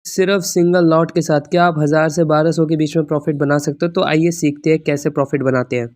सिर्फ single lot के साथ क्या आप 1000 से 1200 के बीच में प्रॉफिट बना सकते हो? तो आइए सीखते हैं कैसे प्रॉफिट बनाते हैं।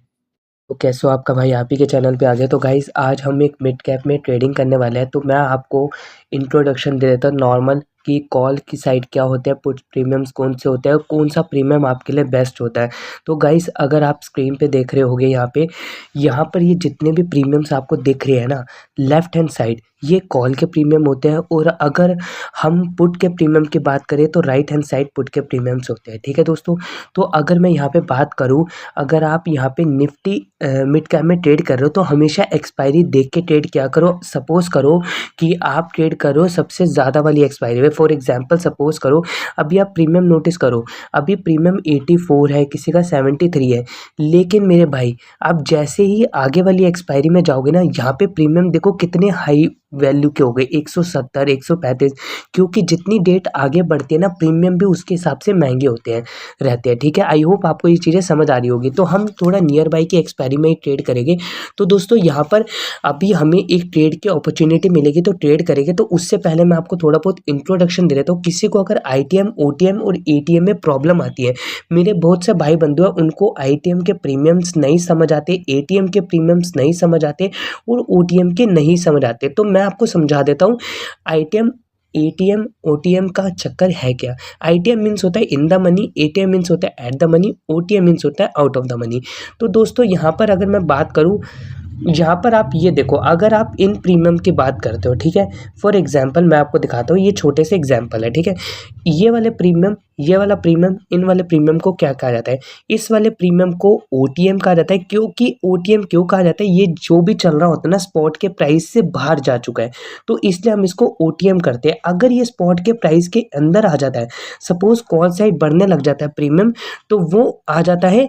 तो कैसे हो आपका भाई आप ही के चैनल पे आ गए। तो गाइस आज हम एक मिड कैप में ट्रेडिंग करने वाले हैं। तो मैं आपको इंट्रोडक्शन दे देता हूँ नॉर्मल कि कॉल की साइड क्या होता है, पुट प्रीमियम्स कौन से होते हैं और कौन सा प्रीमियम आपके लिए बेस्ट होता है। तो गाइस अगर आप स्क्रीन पे देख रहे होगे यहाँ पर ये जितने भी प्रीमियम्स आपको दिख रहे हैं ना, लेफ्ट हैंड साइड ये कॉल के प्रीमियम होते हैं। और अगर हम पुट के प्रीमियम की बात करें तो राइट हैंड साइड पुट के प्रीमियम्स होते हैं। ठीक है दोस्तों। तो अगर मैं यहाँ पे बात करूँ, अगर आप यहाँ पे निफ्टी मिड कैप में ट्रेड कर रहे हो तो हमेशा एक्सपायरी देख के ट्रेड किया करो। सपोज करो कि आप ट्रेड करो सबसे ज़्यादा वाली एक्सपायरी में। फॉर एग्जांपल सपोज करो अभी आप प्रीमियम नोटिस करो, अभी प्रीमियम 84 है, किसी का 73 है। लेकिन मेरे भाई आप जैसे ही आगे वाली एक्सपायरी में जाओगे ना, यहाँ पे प्रीमियम देखो कितने हाई वैल्यू के हो गए, 170 135। क्योंकि जितनी डेट आगे बढ़ती है ना प्रीमियम भी उसके हिसाब से महंगे होते हैं रहते हैं। ठीक है, आई होप आपको ये चीज़ें समझ आ रही होगी। तो हम थोड़ा नियर बाई की एक्सपायरी में ही ट्रेड करेंगे। तो दोस्तों यहाँ पर अभी हमें एक ट्रेड की अपॉर्चुनिटी मिलेगी तो ट्रेड करेंगे। तो उससे पहले मैं आपको थोड़ा बहुत इंट्रोडक्शन दे देता हूँ। किसी को अगर आईटीएम ओटीएम और एटीएम में प्रॉब्लम आती है, मेरे बहुत से भाई बंधु हैं उनको आईटीएम के प्रीमियम्स नहीं समझ आते, एटीएम के प्रीमियम्स नहीं समझ आते और ओटीएम के नहीं समझ आते। तो मैं आपको समझा देता हूँ आईटीएम एटीएम ओटीएम का चक्कर है क्या। आईटीएम मीन्स होता है in the money, ATM means होता है at the money, OTM means होता है आउट ऑफ द मनी। तो दोस्तों यहाँ पर अगर मैं बात करूँ, यहाँ पर आप ये देखो, अगर आप इन प्रीमियम की बात करते हो, ठीक है, फॉर एग्जांपल मैं आपको दिखाता हूँ, ये छोटे से एग्जांपल है। ठीक है, ये वाले प्रीमियम, ये वाला प्रीमियम, इन वाले प्रीमियम को क्या कहा जाता है? इस वाले प्रीमियम को ओटीएम कहा जाता है। क्योंकि ओटीएम क्यों कहा जाता है? ये जो भी चल रहा होता है ना स्पॉट के प्राइस से बाहर जा चुका है, तो इसलिए हम इसको ओटीएम करते हैं। अगर ये स्पॉट के प्राइस के अंदर आ जाता है, सपोज कॉल साइड बढ़ने लग जाता है प्रीमियम, तो वो आ जाता है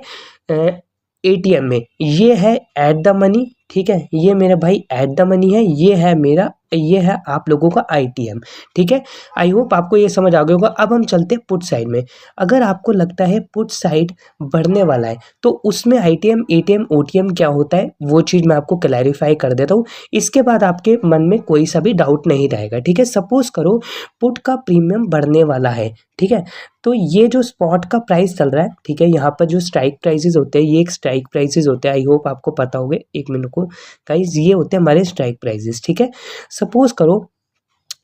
एटीएम में। ये है एट द मनी, ठीक है, ये मेरे भाई एट द मनी है, ये है मेरा, ये है आप लोगों का आईटीएम। ठीक है, आई होप आपको ये समझ आ गया होगा। अब हम चलते हैं पुट साइड में। अगर आपको लगता है पुट साइड बढ़ने वाला है तो उसमें आईटीएम एटीएम ओटीएम क्या होता है वो चीज़ मैं आपको क्लैरिफाई कर देता हूँ। इसके बाद आपके मन में कोई सा भी डाउट नहीं रहेगा। ठीक है, सपोज करो पुट का प्रीमियम बढ़ने वाला है, ठीक है, तो ये जो स्पॉट का प्राइस चल रहा है, ठीक है, यहाँ पर जो स्ट्राइक प्राइसेस होते हैं, ये एक स्ट्राइक प्राइसेस होते हैं, आई होप आपको पता होगा। एक मिनट को गाइस, ये होते हैं हमारे स्ट्राइक प्राइसेस। ठीक है, सपोज करो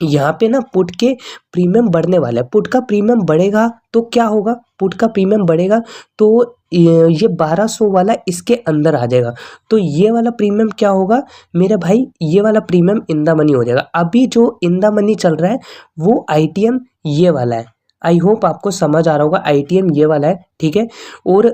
यहाँ पे ना पुट के प्रीमियम बढ़ने वाला है, पुट का प्रीमियम बढ़ेगा तो क्या होगा? पुट का प्रीमियम बढ़ेगा तो ये 1200 वाला इसके अंदर आ जाएगा। तो ये वाला प्रीमियम क्या होगा मेरे भाई? ये वाला प्रीमियम इन द मनी हो जाएगा। अभी जो इन द मनी चल रहा है वो आईटीएम ये वाला है। आई होप आपको समझ आ रहा होगा, आईटीएम ये वाला है। ठीक है, और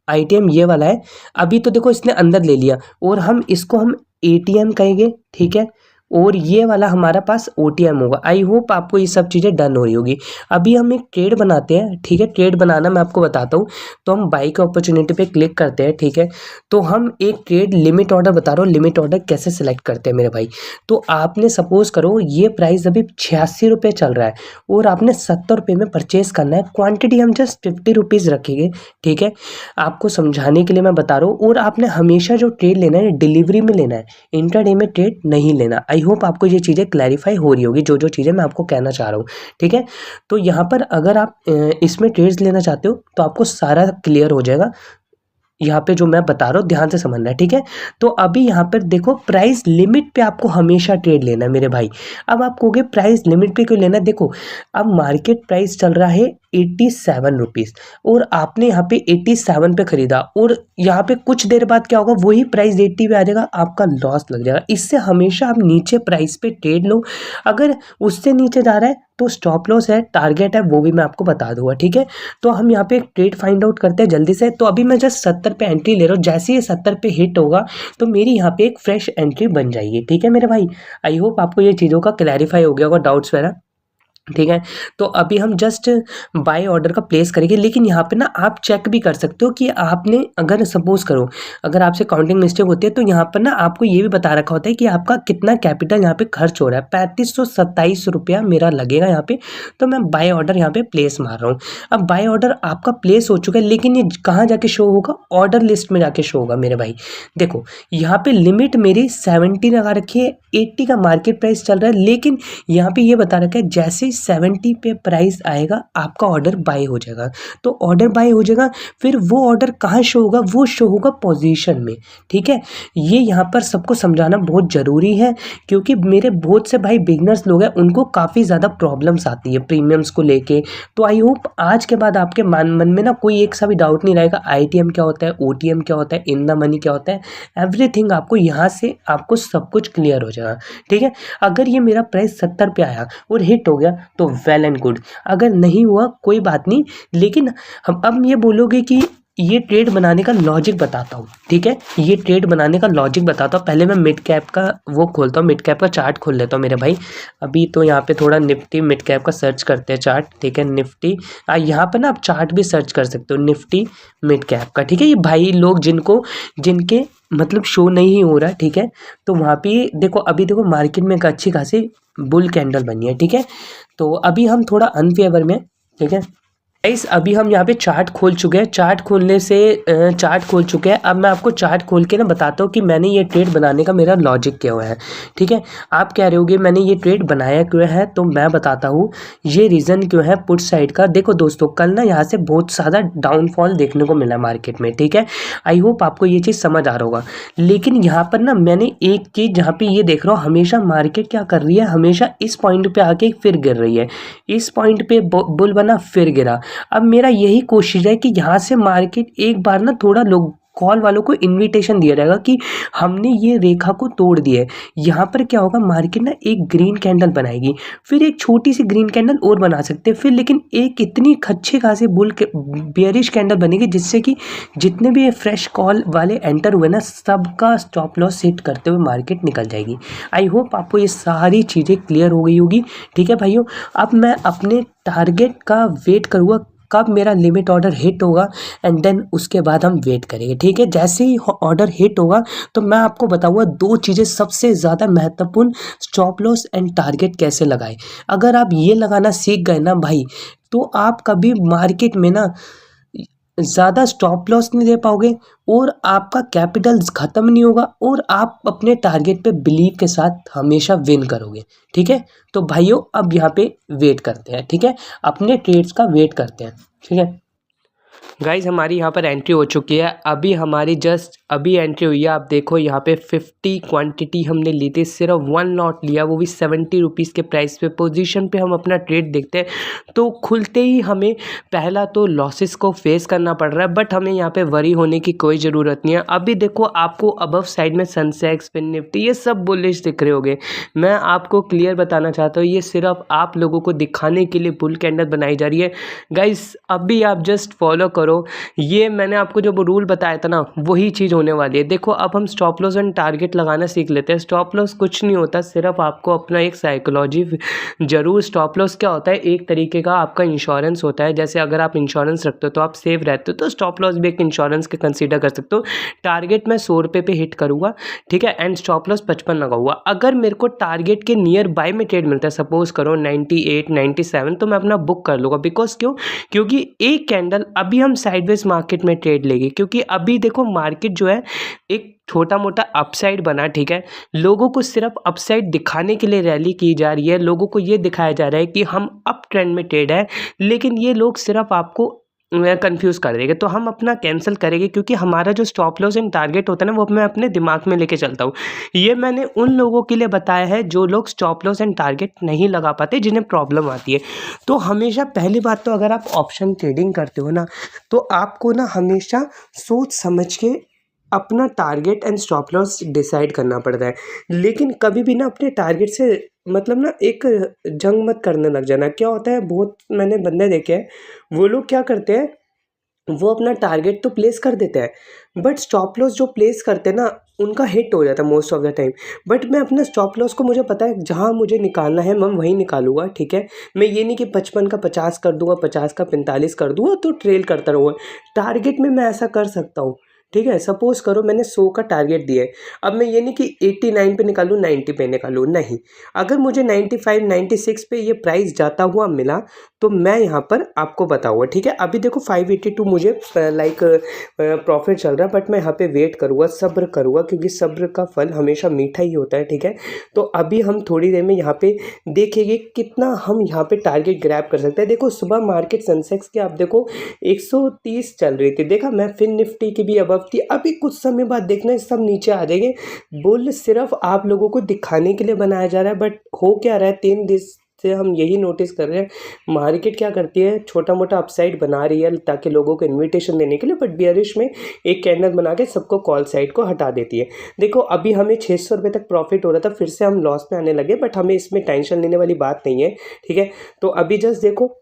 आईटीएम ये वाला है। अभी तो देखो इसने अंदर ले लिया और हम इसको हम एटीएम कहेंगे। ठीक है, और ये वाला हमारा पास ओटीएम होगा। आई होप आपको ये सब चीज़ें डन हो रही होगी। अभी हम एक ट्रेड बनाते हैं। ठीक है, ट्रेड बनाना मैं आपको बताता हूँ। तो हम बाई की अपॉर्चुनिटी पे क्लिक करते हैं। ठीक है, तो हम एक ट्रेड लिमिट ऑर्डर बता रहा हूँ, लिमिट ऑर्डर कैसे सिलेक्ट करते हैं मेरे भाई। तो आपने सपोज करो ये प्राइस अभी 86 रुपये चल रहा है और आपने 70 रुपये में परचेज करना है। क्वान्टिटी हम जस्ट 50 रुपीज़ रखेंगे। ठीक है, आपको समझाने के लिए मैं बता रहा हूँ। और आपने हमेशा जो ट्रेड लेना है डिलीवरी में लेना है, इंट्राडे में ट्रेड नहीं लेना। आई होप आपको ये चीज़ें क्लैरिफाई हो रही होगी, जो जो चीज़ें मैं आपको कहना चाह रहा हूँ। ठीक है, तो यहाँ पर अगर आप इसमें ट्रेड्स लेना चाहते हो तो आपको सारा क्लियर हो जाएगा। यहाँ पे जो मैं बता रहा हूँ ध्यान से समझना है। ठीक है, तो अभी यहाँ पर देखो प्राइस लिमिट पे आपको हमेशा ट्रेड लेना है मेरे भाई। अब आप कहोगे प्राइस लिमिट पे क्यों लेना है? देखो अब मार्केट प्राइस चल रहा है 87 रुपीज़ और आपने यहाँ पे 87 पे खरीदा और यहाँ पे कुछ देर बाद क्या होगा, वही प्राइस 80 पे आ जाएगा, आपका लॉस लग जाएगा। इससे हमेशा आप नीचे प्राइस पे ट्रेड लो। अगर उससे नीचे जा रहा है तो स्टॉप लॉस है, टारगेट है, वो भी मैं आपको बता दूंगा। ठीक है, तो हम यहाँ पे एक ट्रेड फाइंड आउट करते हैं जल्दी से। तो अभी मैं जस्ट 70 पे एंट्री ले रहा हूँ। जैसे ये 70 पे हिट होगा तो मेरी यहाँ पे एक फ्रेश एंट्री बन जाएगी। ठीक है मेरे भाई, आई होप आपको ये चीज़ों का क्लैरिफाई हो गया होगा, डाउट्स वगैरह। ठीक है, तो अभी हम जस्ट बाय ऑर्डर का प्लेस करेंगे। लेकिन यहाँ पे ना आप चेक भी कर सकते हो कि आपने अगर सपोज करो अगर आपसे काउंटिंग मिस्टेक होती है तो यहाँ पर ना आपको ये भी बता रखा होता है कि आपका कितना कैपिटल यहाँ पे खर्च हो रहा है। 3527 रुपया मेरा लगेगा यहाँ पे। तो मैं बाय ऑर्डर यहाँ पे प्लेस मार रहा हूँ। अब बाय ऑर्डर आपका प्लेस हो चुका है, लेकिन ये कहाँ जाके शो होगा? ऑर्डर लिस्ट में जाके शो होगा मेरे भाई। देखो यहाँ पे लिमिट मेरी 70 लगा रखी है, 80 का मार्केट प्राइस चल रहा है, लेकिन यहाँ पे ये बता रखा है जैसे ही 70 पे प्राइस आएगा, आपका ऑर्डर बाय हो जाएगा। तो ऑर्डर बाय हो जाएगा, फिर वो ऑर्डर कहाँ शो होगा, वो शो होगा पोजीशन में, ठीक है। ये यहाँ पर सबको समझाना बहुत ज़रूरी है, क्योंकि मेरे बहुत से भाई बिगनर्स लोग हैं, उनको काफ़ी ज़्यादा प्रॉब्लम्स आती है प्रीमियम्स को लेके। तो आई होप आज के बाद आपके मन में ना कोई एक सा भी डाउट नहीं रहेगा। ITM क्या होता है, OTM क्या होता है, इन द मनी क्या होता है, एवरीथिंग आपको यहाँ से आपको सब कुछ क्लियर हो जाएगा, ठीक है। अगर ये मेरा प्राइस 70 पे आया और हिट हो गया तो वेल एंड गुड, अगर नहीं हुआ कोई बात नहीं। लेकिन हम अब ये बोलोगे कि ये ट्रेड बनाने का लॉजिक बताता हूँ, ठीक है। ये ट्रेड बनाने का लॉजिक बताता हूँ। पहले मैं मिड कैप का वो खोलता हूँ, मिड कैप का चार्ट खोल लेता हूँ मेरे भाई। अभी तो यहाँ पे थोड़ा निफ्टी मिड कैप का सर्च करते हैं चार्ट, ठीक है। निफ्टी यहाँ पर ना आप चार्ट भी सर्च कर सकते हो, निफ्टी मिड कैप का, ठीक है। ये भाई लोग जिनके मतलब शो नहीं हो रहा, ठीक है। तो वहाँ पे देखो, अभी देखो मार्केट में एक अच्छी खासी बुल कैंडल बनी है, ठीक है। तो अभी हम थोड़ा अनफेवर में, ठीक है गाइस। अभी हम यहाँ पे चार्ट खोल चुके हैं, चार्ट खोल चुके हैं। अब मैं आपको चार्ट खोल के ना बताता हूँ कि मैंने ये ट्रेड बनाने का मेरा लॉजिक क्या हुआ है, ठीक है। आप कह रहे होगे मैंने ये ट्रेड बनाया क्यों है, तो मैं बताता हूँ ये रीज़न क्यों है पुट साइड का। देखो दोस्तों, कल ना यहाँ से बहुत ज़्यादा डाउनफॉल देखने को मिला मार्केट में, ठीक है। आई होप आपको ये चीज़ समझ आ रहा होगा। लेकिन यहाँ पर ना मैंने एक चीज़ जहाँ पे ये देख रहा हूँ, हमेशा मार्केट क्या कर रही है, हमेशा इस पॉइंट पे आके फिर गिर रही है। इस पॉइंट पे बुल बना, फिर गिरा। अब मेरा यही कोशिश है कि यहाँ से मार्केट एक बार ना थोड़ा लोग कॉल वालों को इनविटेशन दिया जाएगा कि हमने ये रेखा को तोड़ दिया है। यहाँ पर क्या होगा, मार्केट ना एक ग्रीन कैंडल बनाएगी, फिर एक छोटी सी ग्रीन कैंडल और बना सकते हैं, फिर लेकिन एक इतनी अच्छे खासे बुल के बेयरिश कैंडल बनेगी जिससे कि जितने भी फ्रेश कॉल वाले एंटर हुए ना, सबका स्टॉप लॉस सेट करते हुए मार्केट निकल जाएगी। आई होप आपको ये सारी चीज़ें क्लियर हो गई होगी, ठीक है भाइयों। अब मैं अपने टारगेट का वेट करूँगा कब मेरा लिमिट ऑर्डर हिट होगा, एंड देन उसके बाद हम वेट करेंगे, ठीक है। जैसे ही ऑर्डर हिट होगा तो मैं आपको बताऊंगा दो चीज़ें सबसे ज़्यादा महत्वपूर्ण, स्टॉप लॉस एंड टारगेट कैसे लगाए। अगर आप ये लगाना सीख गए ना भाई, तो आप कभी मार्केट में ना ज़्यादा स्टॉप लॉस नहीं दे पाओगे, और आपका कैपिटल ख़त्म नहीं होगा, और आप अपने टारगेट पे बिलीव के साथ हमेशा विन करोगे, ठीक है। तो भाइयों अब यहाँ पे वेट करते हैं, ठीक है, अपने ट्रेड्स का वेट करते हैं, ठीक है। गाइज हमारी यहाँ पर एंट्री हो चुकी है, अभी हमारी जस्ट अभी एंट्री हुई है। आप देखो यहाँ पे 50 क्वांटिटी हमने ली थी, सिर्फ 1 लॉट लिया, वो भी 70 रुपीज़ के प्राइस पे। पोजीशन पे हम अपना ट्रेड देखते हैं तो खुलते ही हमें पहला तो लॉसेस को फेस करना पड़ रहा है, बट हमें यहाँ पे वरी होने की कोई ज़रूरत नहीं है। अभी देखो आपको अबव साइड में सेंसेक्स, फिर निफ्टी, ये सब बुलिश दिख रहे होंगे। मैं आपको क्लियर बताना चाहता हूँ, ये सिर्फ आप लोगों को दिखाने के लिए बुल कैंडल बनाई जा रही है। गाइज अभी आप जस्ट फॉलो करो, ये मैंने आपको जो रूल बताया था ना, वही चीज़ होने वाली है। देखो अब हम स्टॉप लॉस एंड टारगेट लगाना सीख लेते हैं। स्टॉप लॉस कुछ नहीं होता, सिर्फ आपको अपना एक साइकोलॉजी जरूर। स्टॉप लॉस क्या होता है, एक तरीके का आपका इंश्योरेंस होता है। जैसे अगर आप इंश्योरेंस रखते हो तो आप सेफ रहते हो, तो स्टॉप लॉस भी एक इंश्योरेंस के कंसीडर कर सकते हो। टारगेट मैं 100 रुपये पे हिट करूँगा, ठीक है, एंड स्टॉप लॉस 55 लगाऊंगा। अगर मेरे को टारगेट के नियर बाय में ट्रेड मिलता है, सपोज करो 98, 97, तो मैं अपना बुक कर लूँगा। बिकॉज क्योंकि एक कैंडल अभी हम साइडवेज मार्केट में ट्रेड लेंगे, क्योंकि अभी देखो मार्केट जो है एक छोटा मोटा अपसाइड बना, ठीक है। लोगों को सिर्फ अपसाइड दिखाने के लिए रैली की जा रही है, लोगों को ये दिखाया जा रहा है कि हम अप ट्रेंड में ट्रेड है, लेकिन ये लोग सिर्फ आपको कंफ्यूज कर देंगे। तो हम अपना कैंसिल करेंगे, क्योंकि हमारा जो स्टॉप लॉस एंड टारगेट होता है ना, वो मैं अपने दिमाग में लेके चलता हूँ। ये मैंने उन लोगों के लिए बताया है जो लोग स्टॉप लॉस एंड टारगेट नहीं लगा पाते, जिन्हें प्रॉब्लम आती है। तो हमेशा पहली बात तो अगर आप ऑप्शन ट्रेडिंग करते हो ना, तो आपको ना हमेशा सोच समझ के अपना target and stop loss decide करना पड़ता है। लेकिन कभी भी ना अपने टारगेट से मतलब ना एक जंग मत करने लग जाना। क्या होता है, बहुत मैंने बंदे देखे हैं, वो लोग क्या करते हैं, वो अपना टारगेट तो प्लेस कर देते हैं, बट स्टॉप लॉस जो प्लेस करते हैं ना, उनका हिट हो जाता है most of the time. But मैं अपना स्टॉप लॉस को, मुझे पता है जहाँ मुझे निकालना है मैं वहीं निकालूंगा, ठीक है। मैं ये नहीं कि 55 का 50 कर दूंगा, 50 का 45 कर दूंगा तो ट्रेल करता रहूँगा। टारगेट में मैं ऐसा कर सकता हूँ, ठीक है। सपोज करो मैंने 100 का टारगेट दिया है, अब मैं ये नहीं कि 89 पे निकालूँ, 90 पे निकालूँ, नहीं। अगर मुझे 95, 96 पे ये प्राइस जाता हुआ मिला तो मैं यहाँ पर आपको बताऊँगा, ठीक है। अभी देखो 582 मुझे लाइक प्रॉफिट चल रहा है, बट मैं यहाँ पे वेट करूँगा, सब्र करूँगा, क्योंकि सब्र का फल हमेशा मीठा ही होता है, ठीक है। तो अभी हम थोड़ी देर में यहाँ पे देखेंगे कितना हम यहाँ पे टारगेट ग्रैब कर सकते हैं। देखो सुबह मार्केट सेंसेक्स के आप देखो 130 चल रही थी, देखा मैं फिन निफ्टी की भी अबव थी। अभी कुछ समय बाद देखना सब नीचे आ जाएंगे। बुल सिर्फ आप लोगों को दिखाने के लिए बनाया जा रहा है, बट हो क्या रहा है 3 दिन से हम यही नोटिस कर रहे हैं, मार्केट क्या करती है, छोटा मोटा अपसाइड बना रही है ताकि लोगों को इन्विटेशन देने के लिए, बट बियरिश में एक कैंडल बना के सबको कॉल साइड को हटा देती है। देखो अभी हमें 600 रुपये तक प्रॉफिट हो रहा था, फिर से हम लॉस में आने लगे, बट हमें इसमें टेंशन लेने वाली बात नहीं है, ठीक है। तो अभी जस्ट देखो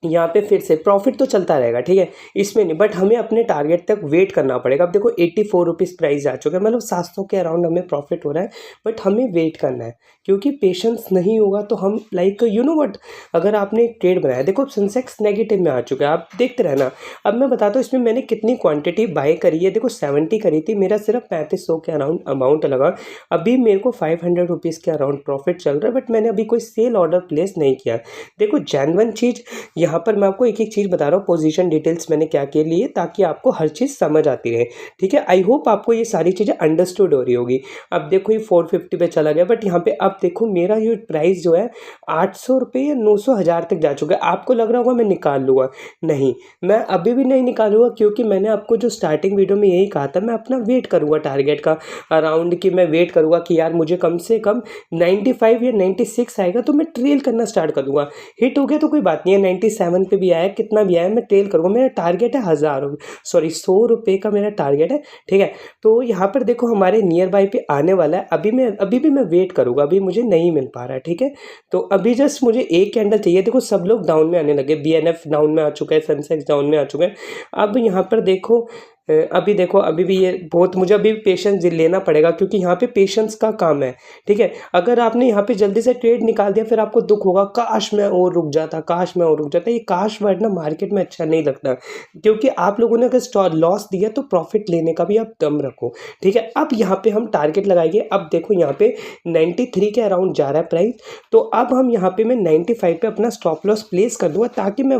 यहाँ पे फिर से प्रॉफिट तो चलता रहेगा, ठीक है, इसमें नहीं, बट हमें अपने टारगेट तक वेट करना पड़ेगा। अब देखो 84 रुपीज़ प्राइस आ चुका है, मतलब 700 के अराउंड हमें प्रॉफिट हो रहा है, बट हमें वेट करना है, क्योंकि पेशेंस नहीं होगा तो हम लाइक यू नो व्हाट, अगर आपने एक ट्रेड बनाया, देखो सेंसेक्स नेगेटिव में आ चुका है, आप देखते रहना। अब मैं बताता हूँ इसमें मैंने कितनी क्वांटिटी बाय करी है। देखो 70 करी थी, मेरा सिर्फ 3500 के अराउंड अमाउंट लगा। अभी मेरे को 500 रुपीज़ के अराउंड प्रॉफिट चल रहा है, बट मैंने अभी कोई सेल ऑर्डर प्लेस नहीं किया। देखो जेन्युइन चीज़ यहाँ पर मैं आपको एक एक चीज़ बता रहा हूँ, पोजीशन डिटेल्स मैंने क्या के लिए, ताकि आपको हर चीज़ समझ आती रहे, ठीक है। आई होप आपको ये सारी चीज़ें अंडरस्टूड हो रही होगी। अब देखो ये 450 पे चला गया, बट यहाँ पे अब देखो मेरा ये प्राइस जो है 800 रुपये या 900 हज़ार तक जा चुका है। आपको लग रहा होगा मैं निकाल लूँगा, नहीं, मैं अभी भी नहीं निकालूंगा, क्योंकि मैंने आपको जो स्टार्टिंग वीडियो में यही कहा था, मैं अपना वेट करूँगा टारगेट का अराउंड, कि मैं वेट करूँगा कि यार मुझे कम से कम 95 या 96 आएगा तो मैं ट्रेल करना स्टार्ट कर दूँगा। हिट हो गया तो कोई बात नहीं है, 97 पे भी आया, कितना भी आया, मैं ट्रेल करूँगा। मेरा टारगेट है 100 रुपये का मेरा टारगेट है, ठीक है। तो यहाँ पर देखो हमारे नियर बाई पे आने वाला है, अभी भी मैं वेट करूँगा, अभी मुझे नहीं मिल पा रहा है, ठीक है। तो अभी जस्ट मुझे एक कैंडल चाहिए। देखो सब लोग डाउन में आने लगे, BNF डाउन में आ चुका है, सेंसेक्स डाउन में आ चुका है। अब यहाँ पर देखो अभी देखो अभी भी ये बहुत, मुझे अभी पेशेंस लेना पड़ेगा, क्योंकि यहाँ पे पेशेंस का काम है, ठीक है। अगर आपने यहाँ पे जल्दी से ट्रेड निकाल दिया, फिर आपको दुख होगा, काश मैं और रुक जाता, काश मैं और रुक जाता। ये काश वर्ड ना मार्केट में अच्छा नहीं लगता, क्योंकि आप लोगों ने अगर लॉस दिया तो प्रॉफिट लेने का भी आप दम रखो, ठीक है। अब यहाँ पे हम टारगेट लगाएंगे। अब देखो यहाँ पे 93 के अराउंड जा रहा है प्राइस, तो अब हम यहाँ पे मैं 95 पे अपना स्टॉप लॉस प्लेस कर दूंगा, ताकि मैं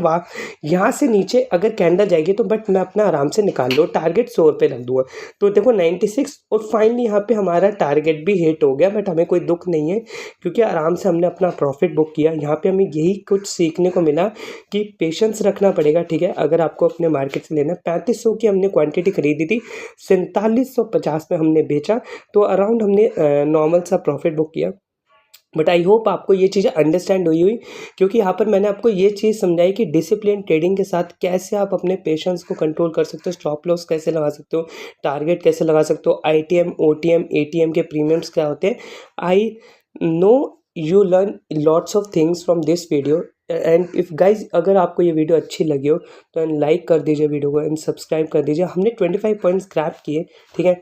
यहाँ से नीचे अगर कैंडल जाएगी तो बट मैं अपना आराम से निकाल लूँ, टारगेट 100 रुपये रख दूंगा। तो देखो 96, और फाइनली यहाँ पे हमारा टारगेट भी हिट हो गया, बट हमें कोई दुख नहीं है, क्योंकि आराम से हमने अपना प्रॉफिट बुक किया। यहाँ पे हमें यही कुछ सीखने को मिला कि पेशेंस रखना पड़ेगा, ठीक है। अगर आपको अपने मार्केट से लेना, 3500 की हमने क्वांटिटी खरीदी थी, 4750 में हमने बेचा, तो अराउंड हमने नॉर्मल सा प्रॉफिट बुक किया। बट आई होप आपको ये चीज़ें अंडरस्टैंड हुई, क्योंकि यहाँ पर मैंने आपको ये चीज़ समझाई कि डिसिप्लिन ट्रेडिंग के साथ कैसे आप अपने पेशेंस को कंट्रोल कर सकते हो, स्टॉप लॉस कैसे लगा सकते हो, टारगेट कैसे लगा सकते हो, ITM, OTM, ATM के प्रीमियम्स क्या होते हैं। I know you learn lots of things from this video, and if guys अगर आपको ये वीडियो अच्छी लगी हो तो लाइक कर दीजिए वीडियो को, एंड सब्सक्राइब कर दीजिए। हमने 25 पॉइंट्स क्रैप किए, ठीक है।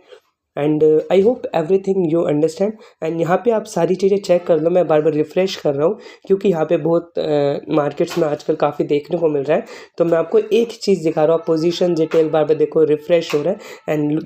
And I hope everything you understand. And यहाँ पे आप सारी चीज़ें चेक कर लो, मैं बार बार रिफ़्रेश कर रहा हूँ, क्योंकि यहाँ पे बहुत मार्केट्स में आजकल काफ़ी देखने को मिल रहा है। तो मैं आपको एक चीज़ दिखा रहा हूँ, पोजीशन डिटेल बार बार देखो, रिफ़्रेश हो रहा है, एंड